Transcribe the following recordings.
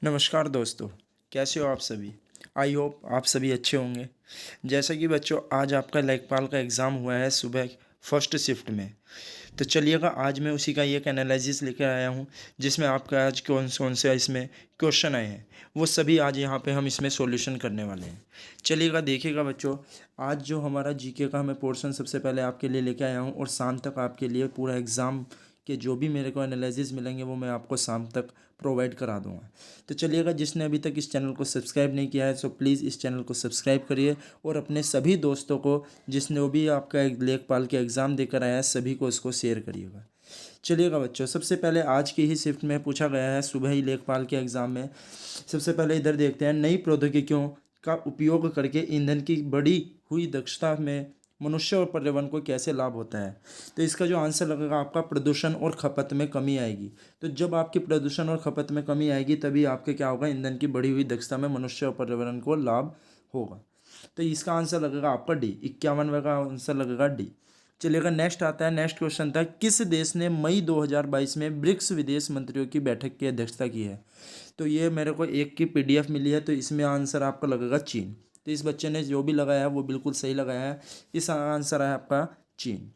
नमस्कार दोस्तों, कैसे हो आप सभी। आई होप आप सभी अच्छे होंगे। जैसा कि बच्चों आज आपका लेखपाल का एग्ज़ाम हुआ है सुबह फर्स्ट शिफ्ट में। तो चलिएगा आज मैं उसी का एक एनालिसिस लेकर आया हूँ, जिसमें आपका आज कौन से इसमें क्वेश्चन आए हैं वो सभी आज यहाँ पे हम इसमें सॉल्यूशन करने वाले हैं। चलिएगा देखिएगा बच्चों, आज जो हमारा जीके का मैं पोर्शन सबसे पहले आपके लिए लेके आया हूँ और शाम तक आपके लिए पूरा एग्ज़ाम के जो भी मेरे को एनालिसिस मिलेंगे वो मैं आपको शाम तक प्रोवाइड करा दूंगा। तो चलिएगा, जिसने अभी तक इस चैनल को सब्सक्राइब नहीं किया है सो प्लीज़ इस चैनल को सब्सक्राइब करिए और अपने सभी दोस्तों को जिसने भी आपका लेखपाल के एग्ज़ाम देकर आया है सभी को इसको शेयर करिएगा। चलिएगा बच्चों, सबसे पहले आज की ही शिफ्ट में पूछा गया है सुबह ही लेखपाल के एग्ज़ाम में। सबसे पहले इधर देखते हैं, नई प्रौद्योगिकियों का उपयोग करके ईंधन की बढ़ी हुई दक्षता में मनुष्य और पर्यावरण को कैसे लाभ होता है। तो इसका जो आंसर लगेगा आपका प्रदूषण और खपत में कमी आएगी। तो जब आपकी प्रदूषण और खपत में कमी आएगी तभी आपके क्या होगा, ईंधन की बढ़ी हुई दक्षता में मनुष्य और पर्यावरण को लाभ होगा। तो इसका आंसर लगेगा आपका डी, 51वें का आंसर लगेगा डी। चलिएगा नेक्स्ट आता है, नेक्स्ट क्वेश्चन था, किस देश ने मई 2022 में ब्रिक्स विदेश मंत्रियों की बैठक की अध्यक्षता की है। तो ये मेरे को एक की पीडीएफ मिली है, तो इसमें आंसर आपका लगेगा चीन। तो इस बच्चे ने जो भी लगाया है वो बिल्कुल सही लगाया है, इस आंसर है आपका चीन।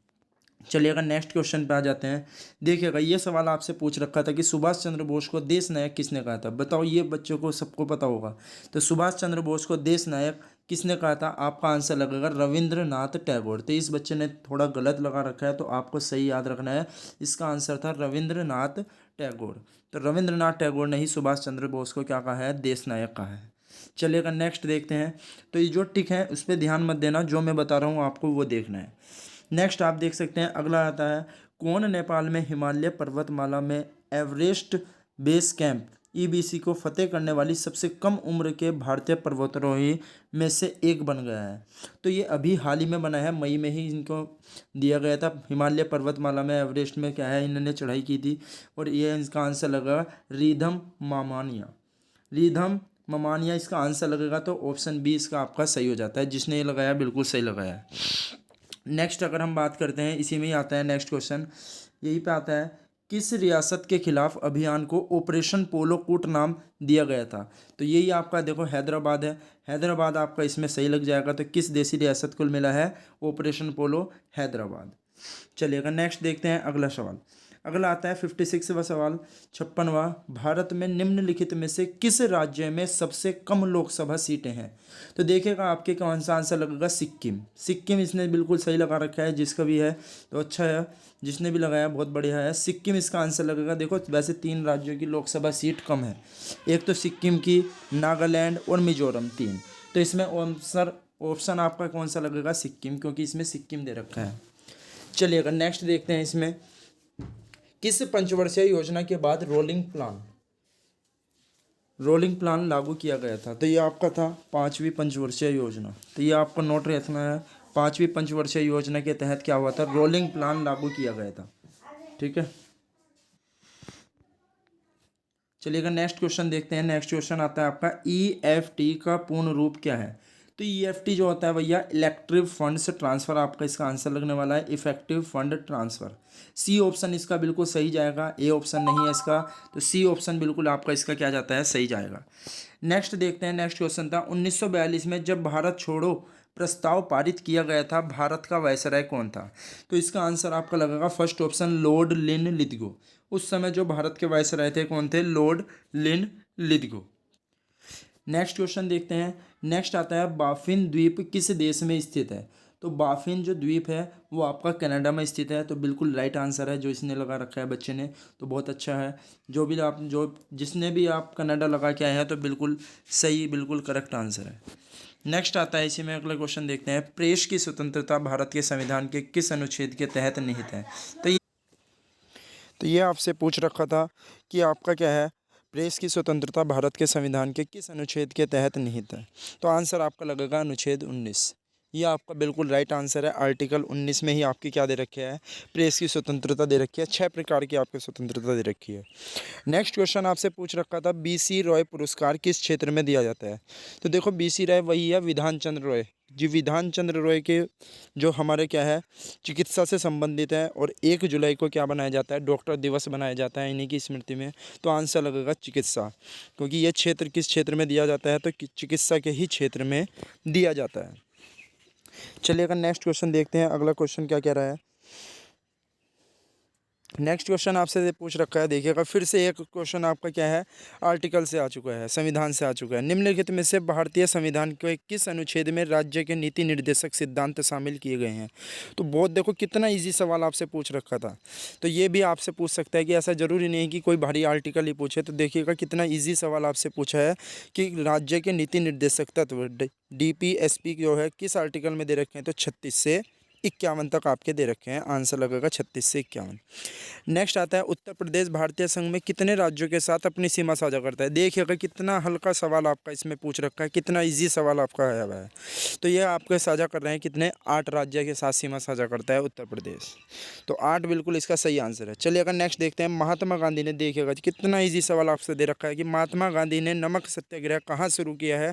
चलिएगा नेक्स्ट क्वेश्चन पे आ जाते हैं। देखिएगा ये सवाल आपसे पूछ रखा था कि सुभाष चंद्र बोस को देश नायक किसने कहा था। बताओ, ये बच्चों को सबको पता होगा। तो सुभाष चंद्र बोस को देश नायक किसने कहा था, आपका आंसर लगेगा रविंद्रनाथ टैगोर। तो इस बच्चे ने थोड़ा गलत लगा रखा है, तो आपको सही याद रखना है, इसका आंसर था रविंद्रनाथ टैगोर। तो रविंद्रनाथ टैगोर ने ही सुभाष चंद्र बोस को क्या कहा है, देश नायक कहा है। चलिएगा नेक्स्ट देखते हैं। तो ये जो टिक है उस पर ध्यान मत देना, जो मैं बता रहा हूँ आपको वो देखना है। नेक्स्ट आप देख सकते हैं, अगला आता है, कौन नेपाल में हिमालय पर्वतमाला में एवरेस्ट बेस कैंप ईबीसी को फतेह करने वाली सबसे कम उम्र के भारतीय पर्वतारोही में से एक बन गया है। तो ये अभी हाल ही में बना है, मई में ही इनको दिया गया था। हिमालय पर्वतमाला में एवरेस्ट में क्या है, इन्होंने चढ़ाई की थी और ये इसका आंसर लगा रीधम मामानिया। रीधम ममानिया इसका आंसर लगेगा, तो ऑप्शन बी इसका आपका सही हो जाता है। जिसने ये लगाया बिल्कुल सही लगाया है। नेक्स्ट अगर हम बात करते हैं, इसी में ही आता है नेक्स्ट क्वेश्चन, यही पे आता है, किस रियासत के खिलाफ अभियान को ऑपरेशन पोलो कूट नाम दिया गया था। तो यही आपका देखो हैदराबाद है, हैदराबाद आपका इसमें सही लग जाएगा। तो किस देसी रियासत को मिला है ऑपरेशन पोलो, हैदराबाद। चलिएगा नेक्स्ट देखते हैं अगला सवाल। अगला आता है 56वां सवाल, 56वां, भारत में निम्नलिखित में से किस राज्य में सबसे कम लोकसभा सीटें हैं। तो देखिएगा आपके कौन सा आंसर लगेगा, सिक्किम। सिक्किम इसने बिल्कुल सही लगा रखा है, जिसका भी है तो अच्छा है, जिसने भी लगाया बहुत बढ़िया है। सिक्किम इसका आंसर लगेगा। देखो वैसे 3 राज्यों की लोकसभा सीट कम है, एक तो सिक्किम की, नागालैंड और मिजोरम, 3। तो इसमें ऑप्शन आपका कौन सा लगेगा, सिक्किम, क्योंकि इसमें सिक्किम दे रखा है। चलिएगा नेक्स्ट देखते हैं, इसमें किस पंचवर्षीय योजना के बाद रोलिंग प्लान लागू किया गया था। तो ये आपका था 5वीं पंचवर्षीय योजना। तो ये आपको नोट रखना है, 5वीं पंचवर्षीय योजना के तहत क्या हुआ था, रोलिंग प्लान लागू किया गया था। ठीक है, चलिएगा नेक्स्ट क्वेश्चन देखते हैं। नेक्स्ट क्वेश्चन आता है आपका, ईएफटी का पूर्ण रूप क्या है। तो ईएफटी जो होता है भैया, इलेक्ट्रिक फंड्स ट्रांसफ़र, आपका इसका आंसर लगने वाला है effective fund transfer. C option इसका बिल्कुल सही जाएगा, ए ऑप्शन नहीं है इसका, तो सी ऑप्शन बिल्कुल आपका इसका क्या जाता है, सही जाएगा। नेक्स्ट देखते हैं, नेक्स्ट क्वेश्चन था, 1942 में जब भारत छोड़ो प्रस्ताव पारित किया गया था, भारत का वायसराय कौन था। तो इसका आंसर आपका लगेगा फर्स्ट ऑप्शन, लॉर्ड लिन लिथगो। उस समय जो भारत के वायसराय थे कौन थे, लॉर्ड लिन लिथगो। नेक्स्ट क्वेश्चन देखते हैं। नेक्स्ट आता है, बाफिन द्वीप किस देश में स्थित है। तो बाफिन जो द्वीप है वो आपका कनाडा में स्थित है। तो बिल्कुल राइट आंसर है जो इसने लगा रखा है बच्चे ने, तो बहुत अच्छा है। जो जिसने भी आप कनाडा लगा के आए हैं तो बिल्कुल सही, बिल्कुल करेक्ट आंसर है। नेक्स्ट आता है, इसी में अगला क्वेश्चन देखते हैं, प्रेस की स्वतंत्रता भारत के संविधान के किस अनुच्छेद के तहत निहित है। तो ये आपसे पूछ रखा था कि आपका क्या है, प्रेस की स्वतंत्रता भारत के संविधान के किस अनुच्छेद के तहत निहित है। तो आंसर आपका लगेगा अनुच्छेद 19। ये आपका बिल्कुल राइट आंसर है। आर्टिकल 19 में ही आपकी क्या दे रखी है, प्रेस की स्वतंत्रता दे रखी है। 6 प्रकार की आपको स्वतंत्रता दे रखी है। नेक्स्ट क्वेश्चन आपसे पूछ रखा था, बीसी रॉय पुरस्कार किस क्षेत्र में दिया जाता है? तो देखो बीसी रॉय वही है, विधान चंद्र रॉय जी। विधान चंद्र रॉय के जो हमारे क्या है, चिकित्सा से संबंधित है, और 1 जुलाई को क्या बनाया जाता है, डॉक्टर दिवस बनाया जाता है इन्हीं की स्मृति में। तो आंसर लगेगा चिकित्सा, क्योंकि ये क्षेत्र किस क्षेत्र में दिया जाता है, तो चिकित्सा के ही क्षेत्र में दिया जाता है। चलिए अगर नेक्स्ट क्वेश्चन देखते हैं, अगला क्वेश्चन क्या कह रहा है। नेक्स्ट क्वेश्चन आपसे पूछ रखा है, देखिएगा फिर से एक क्वेश्चन आपका क्या है, आर्टिकल से आ चुका है, संविधान से आ चुका है। निम्नलिखित में से भारतीय संविधान के किस अनुच्छेद में राज्य के नीति निर्देशक सिद्धांत शामिल किए गए हैं? तो बहुत देखो कितना इजी सवाल आपसे पूछ रखा था। तो ये भी आपसे पूछ सकता है कि ऐसा ज़रूरी नहीं कि कोई भारी आर्टिकल ही पूछे। तो देखिएगा कितना ईजी सवाल आपसे पूछा है कि राज्य के नीति निर्देशक तत्व DPSP जो है किस आर्टिकल में दे रखे हैं, तो 36 से 51 तक आपके दे रखे हैं। आंसर लगेगा 36 से 51। नेक्स्ट आता है, उत्तर प्रदेश भारतीय संघ में कितने राज्यों के साथ अपनी सीमा साझा करता है? देखिएगा कितना हल्का सवाल आपका इसमें पूछ रखा है, कितना इजी सवाल आपका आया हुआ है। तो ये आपके साझा कर रहे हैं कितने, 8 राज्य के साथ सीमा साझा करता है उत्तर प्रदेश। तो 8 बिल्कुल इसका सही आंसर है। चलिए अगर नेक्स्ट देखते हैं, महात्मा गांधी ने, देखिएगा कितना ईजी सवाल आपसे दे रखा है कि महात्मा गांधी ने नमक सत्याग्रह कहाँ शुरू किया है,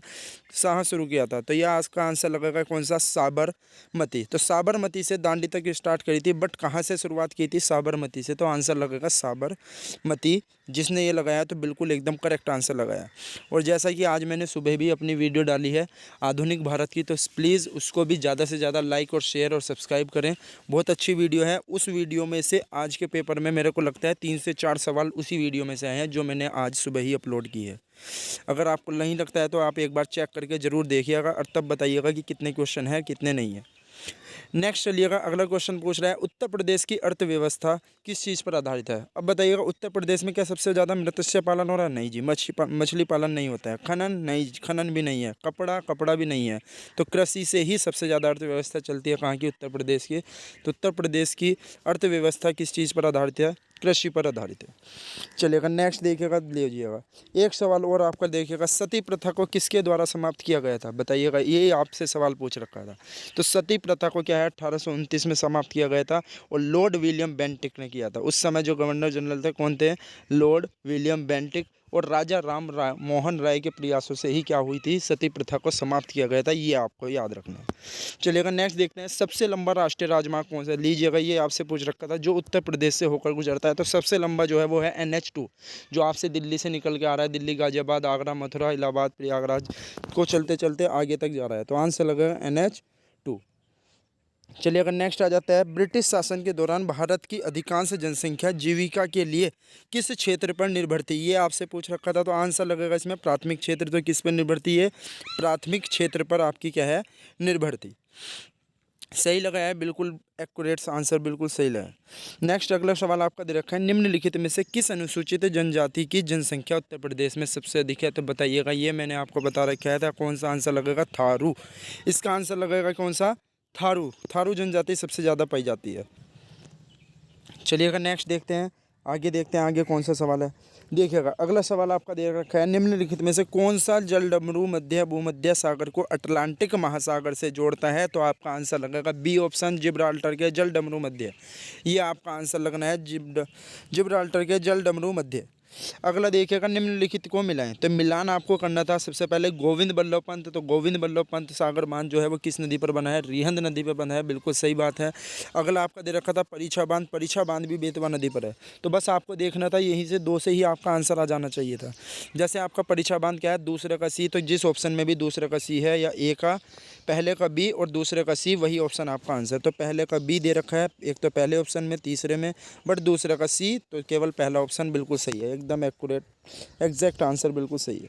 कहाँ शुरू किया था? तो यह आपका आंसर लगेगा कौन सा, साबरमती। तो साबरमती से दांडी तक स्टार्ट करी थी, बट कहाँ से शुरुआत की थी, साबरमती से। तो आंसर लगेगा साबरमती। जिसने ये लगाया तो बिल्कुल एकदम करेक्ट आंसर लगाया। और जैसा कि आज मैंने सुबह भी अपनी वीडियो डाली है आधुनिक भारत की, तो प्लीज़ उसको भी ज़्यादा से ज़्यादा लाइक और शेयर और सब्सक्राइब करें। बहुत अच्छी वीडियो है। उस वीडियो में से आज के पेपर में मेरे को लगता है 3 से 4 सवाल उसी वीडियो में से आए हैं जो मैंने आज सुबह ही अपलोड की है। अगर आपको नहीं लगता है तो आप एक बार चेक करके ज़रूर देखिएगा और तब बताइएगा कि कितने क्वेश्चन है कितने नहीं है। नेक्स्ट चलिएगा, अगला क्वेश्चन पूछ रहा है, उत्तर प्रदेश की अर्थव्यवस्था किस चीज़ पर आधारित है? अब बताइएगा, उत्तर प्रदेश में क्या सबसे ज़्यादा मत्स्य पालन हो रहा है? नहीं जी। मछली पालन नहीं होता है। खनन नहीं, खनन भी नहीं है। कपड़ा भी नहीं है। तो कृषि से ही सबसे ज़्यादा अर्थव्यवस्था चलती है। कहाँ की? उत्तर प्रदेश की। तो उत्तर प्रदेश की अर्थव्यवस्था किस चीज़ पर आधारित है? कृषि पर आधारित है। चलिएगा नेक्स्ट देखिएगा, लीजिएगा एक सवाल और आपका, देखिएगा सती प्रथा को किसके द्वारा समाप्त किया गया था? बताइएगा, ये आपसे सवाल पूछ रखा था। तो सती प्रथा को क्या है, 1829 में समाप्त किया गया था, और लॉर्ड विलियम बेंटिक ने किया था। उस समय जो गवर्नर जनरल थे कौन थे? Lord William Bentinck. और राजा मोहन राय के प्रयासों से ही क्या हुई थी, सती प्रथा को समाप्त किया गया था। ये आपको याद रखना है। चलिएगा नेक्स्ट देखते हैं, सबसे लंबा राष्ट्रीय राजमार्ग कौन सा? लीजिएगा, ये आपसे पूछ रखा था, जो उत्तर प्रदेश से होकर गुजरता है। तो सबसे लंबा जो है वो है NH2, जो आपसे दिल्ली से निकल के आ रहा है। दिल्ली, गाजियाबाद, आगरा, मथुरा, इलाहाबाद, प्रयागराज को चलते चलते आगे तक जा रहा है। तो आंसर लगेगा NH2। चलिए अगर नेक्स्ट आ जाता है, ब्रिटिश शासन के दौरान भारत की अधिकांश जनसंख्या जीविका के लिए किस क्षेत्र पर निर्भर थी? ये आपसे पूछ रखा था। तो आंसर लगेगा इसमें प्राथमिक क्षेत्र। तो किस पर निर्भर थी? ये प्राथमिक क्षेत्र पर आपकी क्या है, निर्भर थी। सही लगाया है, बिल्कुल एक्यूरेट आंसर, बिल्कुल सही लगाया। नेक्स्ट अगला सवाल आपका दे रखा है, निम्नलिखित में से किस अनुसूचित जनजाति की जनसंख्या उत्तर प्रदेश में सबसे अधिक है? तो बताइएगा, ये मैंने आपको बता रखा था। कौन सा आंसर लगेगा? थारू। इसका आंसर लगेगा कौन सा? थारू। थारू जनजाति सबसे ज़्यादा पाई जाती है। चलिए अगर नेक्स्ट देखते हैं, आगे देखते हैं आगे कौन सा सवाल है। देखिएगा अगला सवाल आपका दे रखा है, निम्नलिखित में से कौन सा जलडमरू मध्य भूमध्य सागर को अटलांटिक महासागर से जोड़ता है? तो आपका आंसर लगेगा बी ऑप्शन, जिब्राल्टर के जलडमरू मध्य। ये आपका आंसर लगना है जिब्राल्टर के जलडमरू मध्य। अगला देखिएगा, निम्नलिखित को मिलाएं। तो मिलान आपको करना था सबसे पहले गोविंद बल्लभ पंत। तो गोविंद बल्लभ पंत सागर बांध जो है वो किस नदी पर बना है? रिहंद नदी पर बना है। बिल्कुल सही बात है। अगला आपका दे रखा था परीक्षा बांध। परीक्षा बांध भी बेतवा नदी पर है। तो बस आपको देखना था, यहीं से 2 से ही आपका आंसर आ जाना चाहिए था। जैसे आपका परीक्षा बांध क्या है, दूसरे का सी। तो जिस ऑप्शन में भी दूसरे का सी है, या ए का पहले का बी और दूसरे का सी, वही ऑप्शन आपका आंसर। तो पहले का बी दे रखा है, एक तो पहले ऑप्शन में, तीसरे में, बट दूसरे का सी। तो केवल पहला ऑप्शन बिल्कुल सही है, एकदम एक्यूरेट एग्जैक्ट आंसर, बिल्कुल सही है।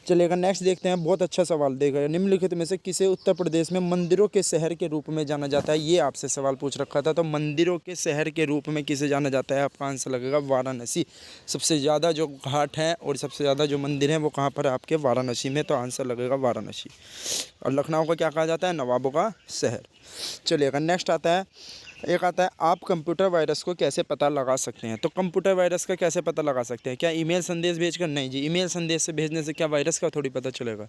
चलिएगा नेक्स्ट देखते हैं, बहुत अच्छा सवाल देखा। निम्नलिखित में से किसे उत्तर प्रदेश में मंदिरों के शहर के रूप में जाना जाता है? ये आपसे सवाल पूछ रखा था। तो मंदिरों के शहर के रूप में किसे जाना जाता है? आपका आंसर लगेगा वाराणसी। सबसे ज़्यादा जो घाट हैं और सबसे ज़्यादा जो मंदिर हैं वो कहाँ पर है? आपके वाराणसी में। तो आंसर लगेगा वाराणसी। और लखनऊ को क्या कहा जाता है? नवाबों का शहर। चलिएगा नेक्स्ट आता है, एक आता है, आप कंप्यूटर वायरस को कैसे पता लगा सकते हैं? तो कंप्यूटर वायरस का कैसे पता लगा सकते हैं? क्या ईमेल संदेश भेजकर? नहीं जी, ईमेल संदेश से भेजने से क्या वायरस का थोड़ी पता चलेगा।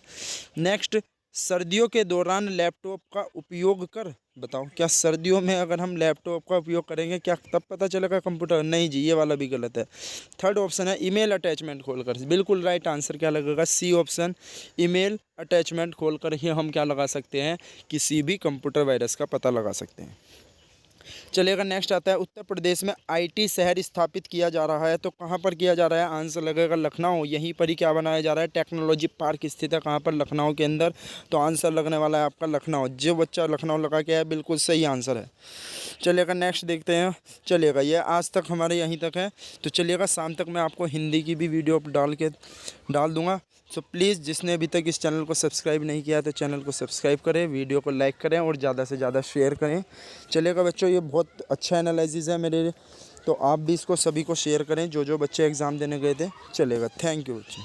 नेक्स्ट, सर्दियों के दौरान लैपटॉप का उपयोग कर बताओ। क्या सर्दियों में अगर हम लैपटॉप का उपयोग करेंगे क्या तब पता चलेगा कंप्यूटर? नहीं जी, ये वाला भी गलत है। थर्ड ऑप्शन है ईमेल अटैचमेंट खोलकर। बिल्कुल राइट आंसर क्या लगेगा? सी ऑप्शन, ईमेल अटैचमेंट खोलकर ही हम क्या लगा सकते हैं? किसी भी कंप्यूटर वायरस का पता लगा सकते हैं। चलिएगा नेक्स्ट आता है, उत्तर प्रदेश में आईटी शहर स्थापित किया जा रहा है, तो कहाँ पर किया जा रहा है? आंसर लगेगा लखनऊ। यहीं पर ही क्या बनाया जा रहा है? टेक्नोलॉजी पार्क स्थित है कहाँ पर? लखनऊ के अंदर। तो आंसर लगने वाला है आपका लखनऊ। जो बच्चा लखनऊ लगा के आया बिल्कुल सही आंसर है। चलिएगा नेक्स्ट देखते हैं। चलिएगा ये आज तक हमारे यहीं तक है। तो चलिएगा शाम तक मैं आपको हिंदी की भी वीडियो डाल दूंगा। सो प्लीज़ जिसने अभी तक इस चैनल को सब्सक्राइब नहीं किया तो चैनल को सब्सक्राइब करें, वीडियो को लाइक करें और ज़्यादा से ज़्यादा शेयर करें। चलिएगा बच्चों, ये बहुत अच्छा एनालिसिस है मेरे लिए, तो आप भी इसको सभी को शेयर करें जो जो बच्चे एग्ज़ाम देने गए थे। चलेगा, थैंक यू बच्चे।